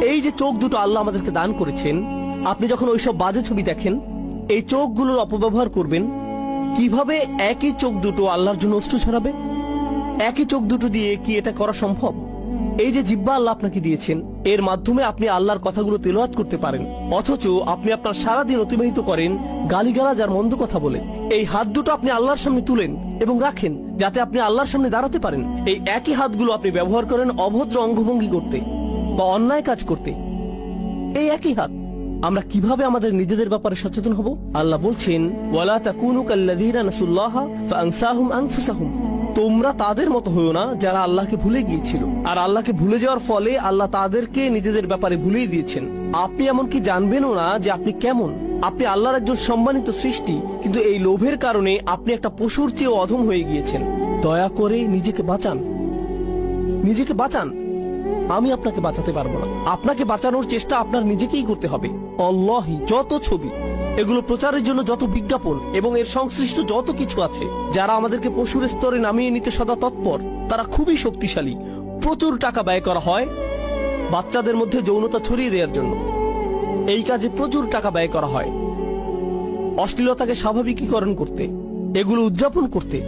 এই যে চোখ দুটো আল্লাহ আমাদেরকে দান করেছেন, আপনি যখন ওইসব বাজে ছবি দেখেন, এই চোখগুলোর অপব্যবহার করবেন, কিভাবে একই চোখ দুটো আল্লাহর জন্য অশ্রু ছড়াবে? একই চোখ দুটো দিয়ে কি এটা করা সম্ভব? এই যে জিহ্বা আল্লাহ আপনাকে দিয়েছেন, এর মাধ্যমে আপনি আল্লাহর কথাগুলো তেলাওয়াত করতে পারেন, অথচ আপনি আপনার সারাদিন অতিবাহিত করেন গালিগালাজ আর মন্দ কথা বলে। এই হাত দুটো আপনি আল্লাহর সামনে তুলেন এবং রাখেন, যাতে আপনি আল্লাহর সামনে দাঁড়াতে পারেন। এই একই হাতগুলো আপনি ব্যবহার করেন অভদ্র অঙ্গভঙ্গি করতে বা অন্যায় কাজ করতে। এই একই হাত। আমরা কিভাবে আমাদের নিজেদের ব্যাপারে সচেতন হব? আল্লাহ বলছেন, ওয়ালা তাকুনু কাল্লাযীনা নাসুল্লাহা ফাআনসাহুম আনফুসাহুম। তোমরা তাদের মতো হইও না যারা আল্লাহকে ভুলে গিয়েছিল, আর আল্লাহকে ভুলে যাওয়ার ফলে আল্লাহ তাদেরকে নিজেদের ব্যাপারে ভুলিয়ে দিয়েছেন। আপনি এমনকি জানবেনও না যে আপনি কেমন। আপনি আল্লাহর একজন সম্মানিত সৃষ্টি, কিন্তু এই লোভের কারণে আপনি একটা পশুর চেয়েও অধম হয়ে গিয়েছেন। দয়া করে নিজেকে বাঁচান, নিজেকে বাঁচান। আমি আপনাকে বাঁচাতে পারবো না। আপনাকে বাঁচানোর চেষ্টা আপনার নিজেকেই করতে হবে। আল্লাহি যত ছবি, এগুলো প্রচারের জন্য যত বিজ্ঞাপন এবং এর সংশ্লিষ্ট যত কিছু আছে, যারা আমাদেরকে পশুর স্তরে নামিয়ে নিতে সদা তৎপর, তারা খুবই শক্তিশালী। প্রচুর টাকা ব্যয় করা হয় বাচ্চাদের মধ্যে যৌনতা ছড়িয়ে দেওয়ার জন্য। এই কাজে প্রচুর টাকা ব্যয় করা হয় অশ্লীলতাকে স্বাভাবিকীকরণ করতে, এগুলো উদযাপন করতে।